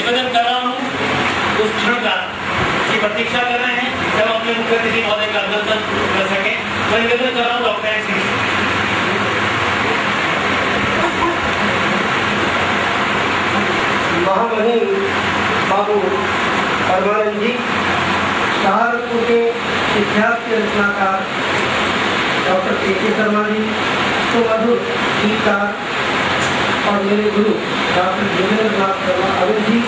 निवेदन कर रहा हूँ उस क्षण का की प्रतीक्षा कर रहे हैं जब अपने मुख्य अतिथि महोदय का अभिनंदन कर सके। मैं निवेदन कर रहा हूँ डॉक्टर महामहिम बाबू परमानंद जी, सहारनपुर के इतिहास के रचनाकार डॉक्टर के शर्मा जी, सुमधुर गीतकार और मेरे गुरु डॉक्टर जितेंद्र नाथ शर्मा अरुण जी,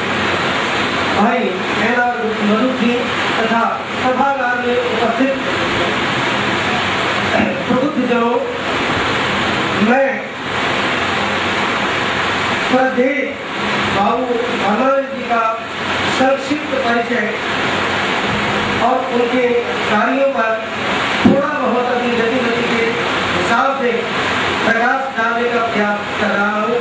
भाई एन.आर. मधु जी तथा सभागार में उपस्थित प्रबुद्धजनों, मैं श्रद्धेय बाबू परमानंद जी का संक्षिप्त परिचय और उनके कार्यों पर थोड़ा बहुत अपनी गतिविधि के हिसाब से प्रकाश डालने का प्रयास कर रहा हूँ,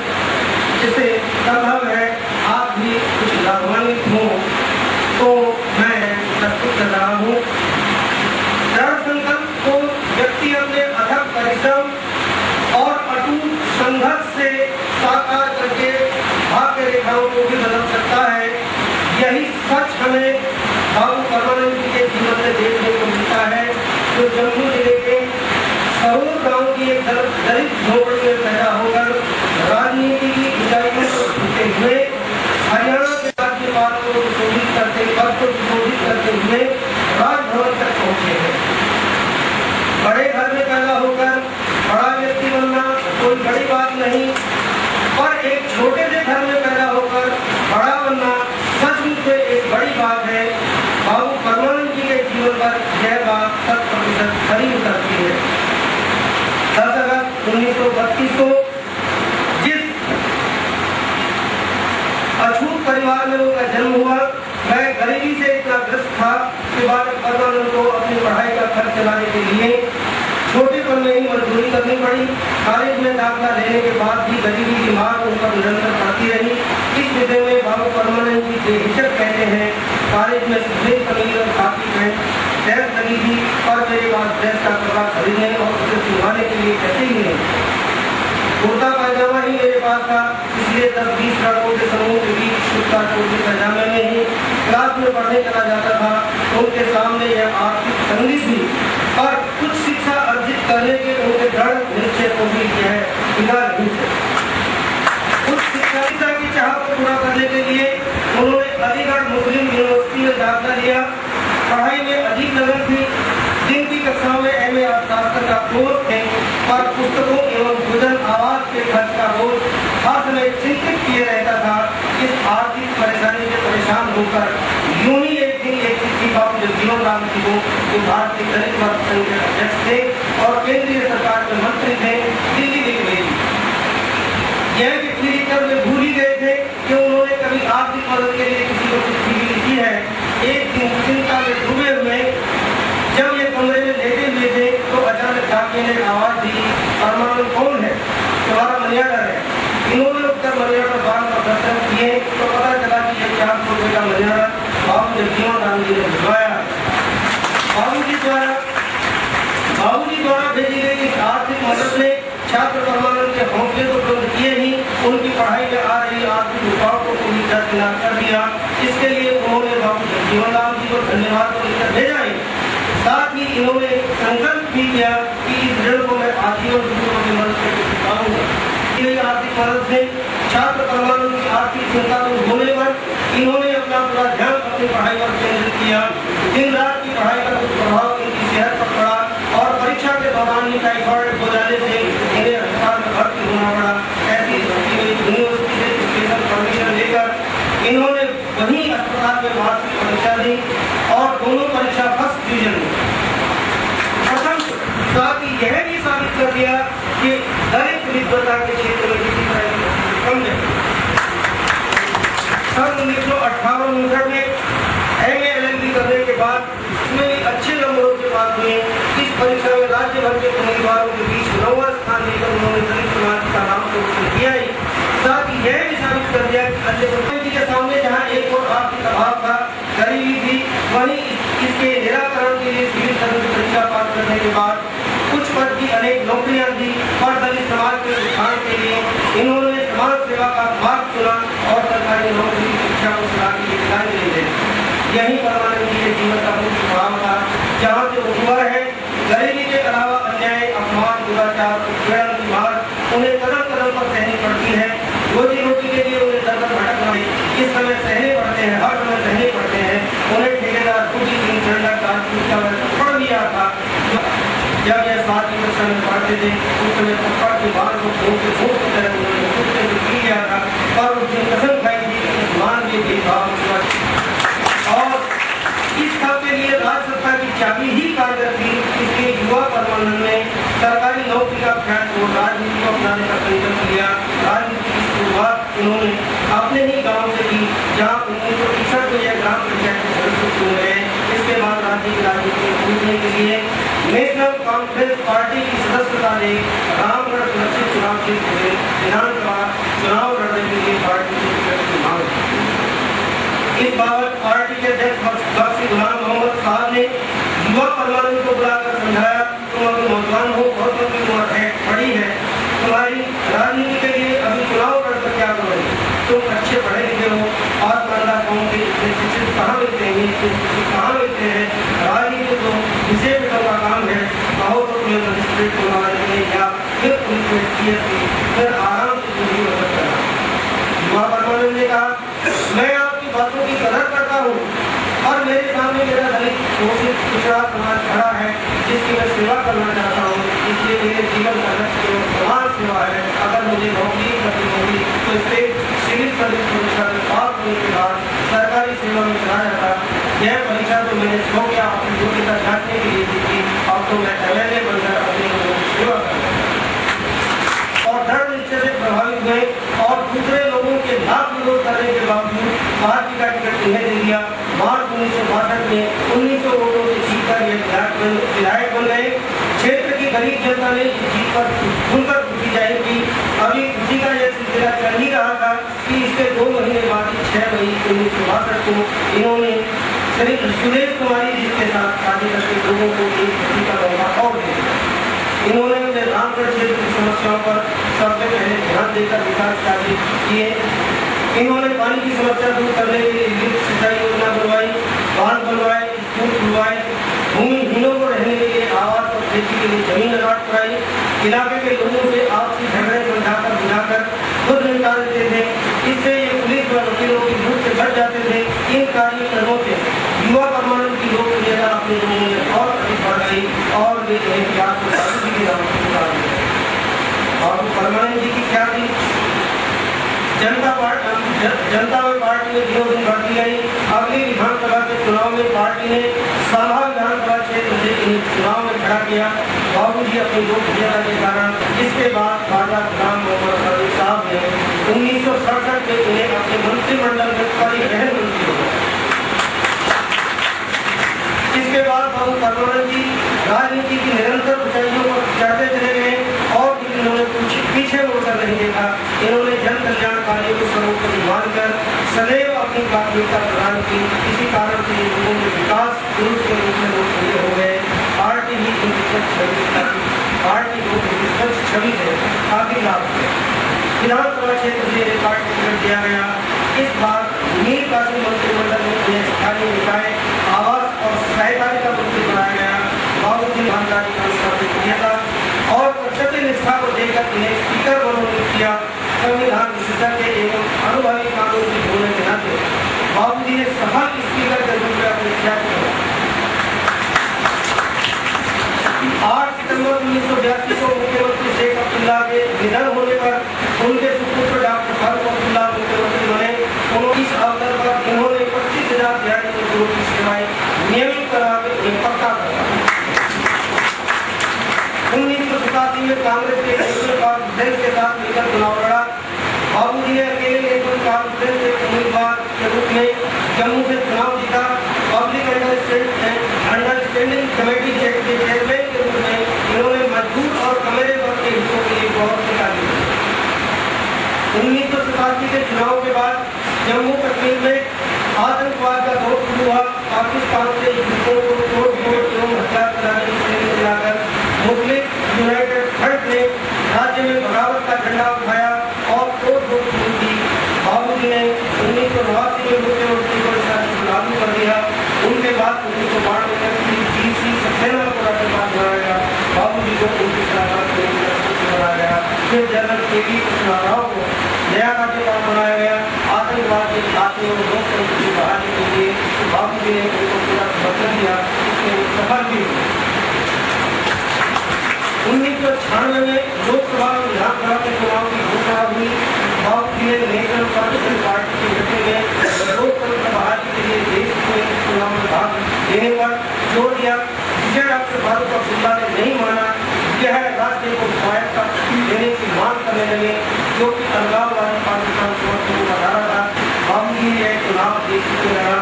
जिससे संभव है आप भी कुछ लाभान्वित हों, तो मैं प्रस्तुत कर रहा हूँ। दृढ़ संकल्प को व्यक्ति अपने अथक परिश्रम और अटूट संघर्ष से साकार करके भाग्य रेखाओं को भी बदल सकता है। यही सच हमें बाबू परमानंद जी के जीवन में देखने को मिलता है, जो जम्मू जिले के सरोर गांव की एक दलित झोपड़ी में पैदा होकर राजनीति की ऊंचाई में उठते हुए हरियाणा के राज्यपाल को सुशोभित करते हुए राजभवन तक पहुंचे हैं। बड़े घर में पैदा होकर बड़ा व्यक्ति बनना कोई बड़ी बात नहीं, पर एक छोटे से घर में पैदा होकर बड़ा बनना सचमुच में एक बड़ी बात है। बाबू परमानंद जी के जीवन पर यह बात 100% खरी उतरती है। 10 अगस्त 1932 को जिस अछूत परिवार में उनका जन्म हुआ, वह गरीबी से इतना ग्रस्त था कि बाबू परमानंद को अपनी पढ़ाई का खर्च चलाने के लिए छोटेपन में ही मजदूरी करनी पड़ी। कॉलेज में दाखिला लेने के बाद भी गरीबी की मार उन पर निरंतर पड़ती रही। इस विषय में बाबू परमानंद जी बेहिचक कहते हैं, कॉलेज में सफेद कमीज और खाकी पैंट ड्रेस लगी थी और मेरे पास ड्रेस का कपड़ा खरीदने और उसे सिलवाने के लिए कहते ही नहीं। कुर्ता पायजामा ही मेरे पास था, इसलिए 10-20 लड़कों के समूह के बीच कुर्ता टोपी पैजामे में ही क्लास में पढ़ने चला जाता था। उनके सामने यह आर्थिक तंगी थी, पर कुछ शिक्षा अर्जित करने के उनके दृढ़ निश्चय को भी यह बिगाड़ नहीं सकता। उस शिक्षा की चाह को पूरा करने के लिए उन्होंने अलीगढ़ मुस्लिम यूनिवर्सिटी में दाखिला लिया। पढ़ाई में अधिक लगन थी। दिन की कक्षाओं में एम.ए. अर्थशास्त्र का कोर्स है, पर पुस्तकों एवं भोजन आवास के खर्च का बोझ हर समय चिंतित किए रहता था। इस आर्थिक परेशानी से परेशान होकर यूं ही एक दिन एक चिट्ठी बाबू जगजीवन राम जी को, जो भारतीय दलित वर्ग संघ के अध्यक्ष थे और केंद्रीय सरकार के मंत्री थे, दिल्ली लिख गई। यह चिट्ठी लिखकर वे भूल ही गए थे कि उन्होंने कभी आर्थिक मदद के लिए किसी को चिट्ठी भी लिखी है। एक दिन चिंता में डूबे हुए जब ये कमरे में लेटे हुए थे, तो अचानक डाकिये ने आवाज दी, परमानंद कौन है? तुम्हारा मनियाडर है। इन्होंने उत्तर मनियाडर बांध का दर्शन किए तो पता चला कि यह 400 रुपये का मनियाडर बाबू जगजीवन राम जी ने भिजवाया। बाबूजी द्वारा भेजी गई इस आर्थिक मदद ने छात्र परमानंद के हौसले को बुलंद किए ही उनकी पढ़ाई में आ रही आर्थिक रुकावट को पूरी दरकिनार कर दिया। इसके लिए उन्होंने बाबू जगजीवन राम जी को धन्यवाद को लिखकर भेजा है। साथ ही इन्होंने संकल्प भी किया कि इस ऋण को मैं आजीवन दूसरों की मदद से चुकाऊंगा। आर्थिक मदद से छात्र परमानंद की आर्थिक चिंता को होने पर इन्होंने अपना पूरा ध्यान अपनी पढ़ाई पर केंद्रित किया। दिन रात की पढ़ाई का कुछ प्रभाव इनकी सेहत पर पड़ा और परीक्षा के दौरान ही टाइफाइड हो जाने से इन्हें अस्पताल में भर्ती होना पड़ा। ऐसी स्थिति में यूनिवर्सिटी से स्पेशल परमिशन लेकर इन्होंने वहीं अस्पताल में वार्षिक परीक्षा दी और दोनों परीक्षा फर्स्ट डिवीजन में। साथ ही यह भी साबित कर दिया कि दलित विद्वता के क्षेत्र में किसी तरह की कम है। सन 1958 में एम.ए. LLB करने के बाद इसमें अच्छे नंबरों के बाद हुए। इस परीक्षा में राज्य भर के उम्मीदवारों के बीच 9वां स्थान लेकर उन्होंने दलित समाज का नाम तो रोशन किया ही, साथ ही यह भी साबित कर दिया कि अध्यक्ष जी के सामने जहाँ एक और आर्थिक अभाव था, गरीबी थी, वहीं इसके निराकरण के लिए सिविल सर्विस परीक्षा पास करने के बाद कुछ पद की अनेक नौकरियां दी और दलित समाज के उत्थान के लिए इन्होंने समाज सेवा का मार्ग चुना और सरकारी नौकरी की शिक्षा को यही परमानंद जी के जीवन का मुख्य भाव था। जहाँ से उम्र है, गरीबी के अलावा अन्याय, अपमान, दुराचार, उत्पीड़न की मार उन्हें कदम कदम पर सहनी पड़ती है। रोजी रोटी के लिए उन्हें दर दर भटकना इस समय सहने पड़ते हैं, हर समय सहने पड़ते हैं। उन्हें ठेकेदार रोटी दिन ठंडक पड़ दिया था। जब यह 7वीं कक्षा में पढ़ते थे उस समय थप्पड़ के बाल को भूख की तरह उन्होंने कुत्ते से पी लिया था और उसने कसम खाई थी कि मान के भेदभाव और इस काम के लिए राज्य सत्ता की चाबी ही कारगर थी। इसलिए युवा परमानंद ने सरकारी नौकरी का त्याग छोड़ राजनीति को अपनाने का संकल्प लिया। राजनीति की शुरुआत इन्होंने अपने ही गांव से की, जहां 1961 में यह ग्राम पंचायत के सदस्य चुने गए। इसके बाद राजनीति में कूदने के लिए नेशनल कांफ्रेंस पार्टी की सदस्यता ने रामगढ़ सुरक्षित चुनाव क्षेत्र में विधानसभा चुनाव लड़ने के लिए पार्टी से टिकट की मांग की। इस बाबत पार्टी के अध्यक्ष बख्शी गुलाम मोहम्मद साहब ने युवा परमानंद को बुलाकर समझाया, तुम अभी नौजवान हो, बहुत लंबी उम्र है, बड़ी है, तुम्हारी राजनीति के लिए अभी चुनाव लड़कर क्या करोगे? तुम अच्छे पढ़े लिखे हो, आसमानदार होंगे, शिक्षित कहाँ मिलते हैं, कहाँ मिलते हैं? राजनीति तो विषय का काम है, कहो तो तुम्हें मजिस्ट्रेट को लगाने या फिर पुलिस में PSC, फिर आराम से पूरी मदद करना। युवा परमानंद ने कहा, मैं आपकी बातों की कदर करता हूँ और मेरे सामने मेरा दलित शोषित पिछड़ा समाज खड़ा है जिसकी मैं सेवा करना चाहता हूँ। इसलिए मेरे जीवन का लक्ष्य समाज सेवा है। अगर मुझे नौकरी करनी होगी तो इससे सिविल सर्विस परीक्षा में पास होने के बाद सरकारी सेवा में चला जाता। यह परीक्षा तो मैंने छो किया अपनी योग्यता जांचने के लिए दी थी। अब तो मैं MLA बनकर अपने लोगों की सेवा करूँ और दृढ़ निश्चय से प्रभावित हुए और दूसरे लोगों के लाभ विरोध करने के बावजूद पार्टी का टिकट इन्हें दे दिया। मार्च 1962 में 1900 वोटों से जीतकर ये विधायक बन गए। क्षेत्र की गरीब जनता ने इस जीत पर खुलकर खुशी जाहिर की। अभी खुशी का यह सिलसिला चल ही रहा था कि इसके 2 महीने बाद 6 मई 1962 को इन्होंने सुरेश कुमारी जी के साथ शादी करके लोगों को एक खुशी का मौका और दे दिया। इन्होंने अपने रामगढ़ क्षेत्र की समस्याओं पर सबसे पहले ध्यान देकर विकास कार्य किए। इन्होंने पानी की समस्या दूर करने के लिए लिफ्ट सिंचाई योजना बनवाई, बांध बनवाए, स्कूल खुलवाए, भूमिहीनों को रहने के लिए आवास और खेती के लिए जमीन अलॉट कराई। इलाके के लोगों से आपसी झगड़े समझाकर बुझाकर खुद निपटा देते थे। इससे ये पुलिस व वकीलों की लूट से बच जाते थे। इन कार्यक्रमों से युवा परमानंद की लोकप्रियता अपने लोगों में और अधिक बढ़ गई और वे परमानंद जी की क्या थी? जनता में पार्टी में दिनों दिन बढ़ती गई। अगली विधानसभा के चुनाव में पार्टी ने साभा विधानसभा क्षेत्र से इन्हें चुनाव में खड़ा किया। बाबूजी अपनी लोकप्रियता के कारण इसके बाद राजा गुलाम मोहम्मद साहब ने 1967 में उन्हें अपने मंत्रिमंडल में परिवहन मंत्री हो गए। इसके बाद बाबू परमानंद जी राजनीति की निरंतर ऊंचाइयों पर चढ़ते चले गए और इन्होंने पीछे मुड़कर नहीं देखा। इन्होंने जन कल्याण कार्यों को सर्वोपरि मानकर सदैव अपनी प्राथमिकता प्रदान की। इसी कारण से लोगों के विकास पुरुष के रूप में लोकप्रिय हो गए। पार्टी ही उनकी स्वच्छ छवि से काफी लाभ है। विधानसभा क्षेत्र से पार्टी टिकट दिया गया। इस बार मीर कासिम मंत्रिमंडल में उन्हें स्थानीय निकाय, आवास और सहकारिता मंत्री बनाया गया। बाबूजी ईमानदारी का अनुशासित किया था और कर्तव्य निष्ठा को देकर इन्हें स्पीकर मनोनीत किया। संविधान विशेषज्ञ एवं अनुभवी कानून होने के नाते बाबूजी ने सभा के स्पीकर के रूप में अपने त्याग किया। 8 सितंबर 1982 को मुख्यमंत्री शेख अब्दुल्ला के निधन होने पर उनके सुपुत्र डॉक्टर फारूक अब्दुल्ला मुख्यमंत्री बने। इस अवसर पर इन्होंने 25,000 दिहाड़ी मजदूरों की सेवाएं नियमित करा के उन्हें पक्का किया। 1987 में कांग्रेस के नेशनल कॉन्फ्रेंस के साथ मिलकर चुनाव लड़ा। बाबूजी ने अकेले नेशनल कॉन्फ्रेंस के उम्मीदवार के रूप में जम्मू से चुनाव जीता। पब्लिक अंडरस्टैंडिंग कमेटी के चेयरमैन के रूप में इन्होंने मजदूर और कमेरे वर्ग के हितों के लिए बहुत से कार्य किए। 1987 के चुनाव के बाद जम्मू कश्मीर में आतंकवाद का दौर शुरू हुआ। पाकिस्तान से युवकों को तोड़-फोड़ एवं हत्या कराने की ट्रेनिंग दिलाकर मुस्लिम यूनाइटेड फ्रंट ने राज्य में बगावत का झंडा उठाया और तोड़-फोड़ शुरू की। बाबूजी ने 1989 में मुख्यमंत्री को लागू कर दिया। के भी उपचुनाव को नया राज्यपाल बनाया गया। आतंकवाद के खात्मे और लोकतंत्र की बहाली के लिए बाबू जी ने उनको पूरा समर्थन दिया, इसमें वो सफल भी हुए। 1996 में लोकसभा और विधानसभा के चुनाव की घोषणा हुई। बाबू जी ने नेशनल कॉन्फ्रेंस पार्टी के गठन में लोकतंत्र बहाली के लिए देश में चुनाव में भाग लेने पर जोर दिया, जिसे डॉक्टर फारूक अब्दुल्ला ने नहीं माना। यह राज्य को स्वायत्तता देने की मांग करने लगे, जो कि अलगाववादी पाकिस्तान समर्थकों का नारा था। बाबू जी ने चुनाव देश में लड़ा,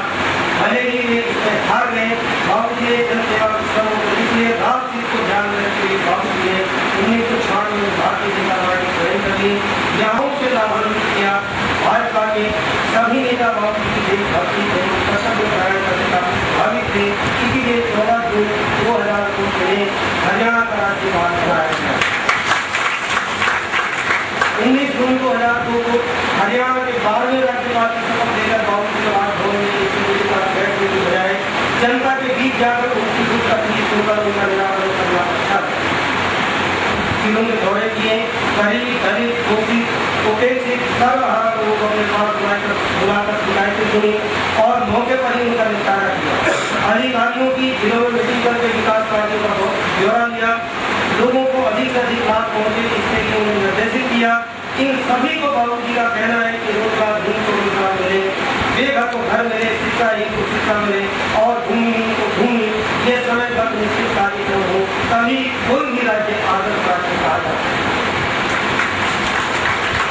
भले ही वे इसमें हार गए। बाबू जी ने जनसेवा इसलिए राजनीति को ध्यान में रखते हुए बाबू जी ने 1996 में भारतीय जनता पार्टी ज्वाइन कर ली, यहाँ से लाभान्वित किया। भाजपा के सभी नेता बाबू जी की देशभक्ति एवं कर्तव्य परायण करने का प्रभावित थे, इसीलिए 14 जून 2000 को उन्हें हरियाणा का राज्यपाल बनाया गया। 19 जून 2002 को हरियाणा के 12वें राज्यपाल की शपथ लेकर बाबू जी राजभवन में बैठने की बजाय जनता के बीच जाकर उनकी दुख तकलीफ सुनकर उनका निराकरण करना अच्छा है। जिलों में दौरे किए, गरीब दलित शोषित उपेक्षित सर्वहारा लोगों को अपने पास बुलाकर शिकायतें सुनी और मौके पर ही उनका निपटारा किया। अधिकारियों की जिलों में मीटिंग करके विकास कार्यों का ब्यौरा लिया, लोगों को अधिक से अधिक लाभ पहुंचे इसके लिए उन्हें निर्देशित किया। इन सभी को बाबू जी का कहना है कि रोजगार को रोजगार मिले, बेघर को घर मिले, शिक्षा को शिक्षा मिले और भूमि को भूमि, ये समय पर निश्चित कार्यक्रम हो, तभी कोई भी राज्य आदर्श राज्य कहा जाता है।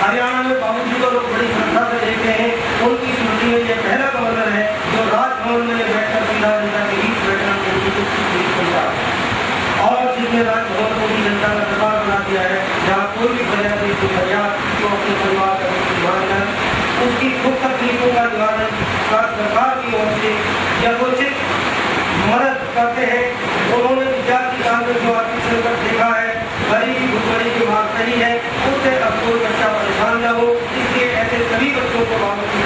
हरियाणा में बाबू जी को लोग बड़ी श्रद्धा से देखते हैं। उनकी स्मृति में यह पहला गवर्नर है जो राजभवन में बैठकर सीधा जनता के बीच बैठना और जिसने राजभवन को भी जनता का दरबार बना दिया है, जहाँ कोई भी फरियादी को फरियाद जो अपने परिवार का निवारण उसकी दुख तकलीफों का निवारण कर सरकार की ओर से यथोचित मदद करते हैं। उन्होंने विद्यार्थी कांग्रेस जो आर्थिक संकट देखा है, गरीबी भुखमरी की बात सही है, उससे अब कोई बच्चा परेशान न हो, इसलिए ऐसे सभी बच्चों को बाबू जी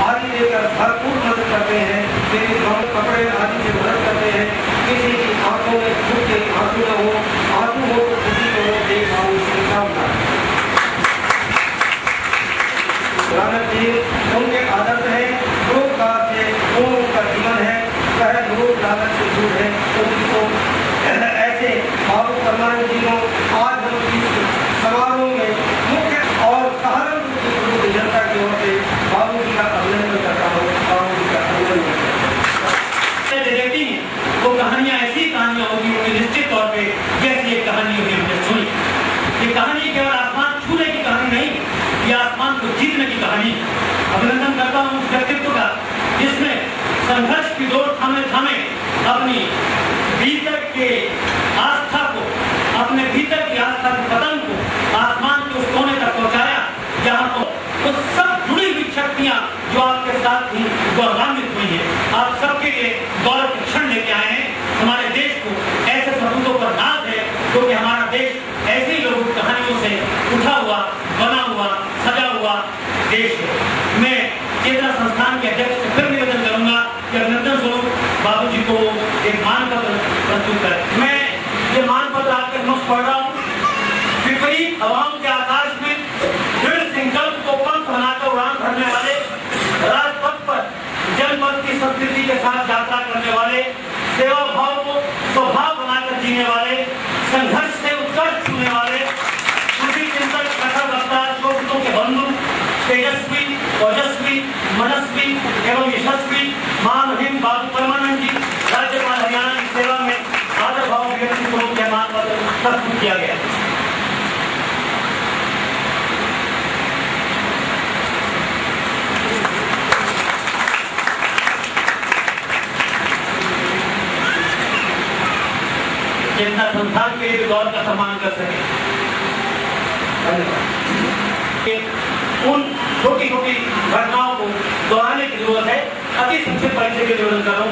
आदि देकर भरपूर मदद करते हैं। मेरे गाँव कपड़े आदि से मदद करते हैं। किसी की आंखों में दुख के आंसू न हो, आंसू हो तो खुशी को हो, देख बाबू जी का उनके आदर्श है, लोग काज है, वो उनका जीवन है, वह लोग लालच से दूर है। उनकी तो ऐसे बाबू परमानंद जी को आज हम इस समारोह में मुख्य और सहारनपुर की जनता की ओर से बाबू जी का अभिनंदन करता हूँ। बाबू जी का अभिनंदन वो कहानियां ऐसी कहानियां होगी उन्हें निश्चित तौर पे जैसी एक कहानी होगी हमने सुनी। ये कहानी केवल आसमान छूने की कहानी नहीं, ये आसमान को जीतने की कहानी। अभिनंदन करता हूँ उस व्यक्तित्व का जिसने संघर्ष की दौड़ थामे थामे अपनी भीतर के आस्था को, अपने भीतर की आस्था के पतन को आसमान के उस कोने तक पहुंचाया जहाँ को वो सब जुड़ी हुई शक्तियां जो आपके साथ थी गौरवान्वित हुई है। आप सबके लिए गौरव के क्षण लेके आए हैं। हमारे देश को ऐसे सपूतों पर नाज है क्योंकि हमारा देश ऐसे लोगों की कहानियों से उठा हुआ, बना हुआ, सजा हुआ देश है। मैं चेतना संस्थान के अध्यक्ष से फिर निवेदन करूंगा कि अभिनंदन स्वरूप बाबू जी को एक मानपत्र प्रस्तुत करें। मैं ये मानपत्र आपके समक्ष पढ़ रहा हूँ। विपरीत हवाओं के आकाश में दृढ़ संकल्प को पंख बनाकर उड़ान भरने वाले, राजपथ पर जनपद की संस्कृति के साथ यात्रा करने वाले, सेवा भाव को स्वभाव बनाकर जीने वाले, संघर्ष से उत्कर्ष छूने वाले, सुधी चिंतक कथा वक्ता शोषितों के बंधु, तेजस्वी, ओजस्वी, मनस्वी एवं यशस्वी महामहिम बाबू परमानंद जी राज्यपाल हरियाणा की सेवा में आदर भाव व्यक्ति को के मानपत्र प्रस्तुत किया गया। चेतना संस्थान के लिए गौर का सम्मान कर सके। उन छोटी छोटी घटनाओं को दोहराने की जरूरत है। अति संक्षिप्त परिचय के निवेदन कर रहा हूँ।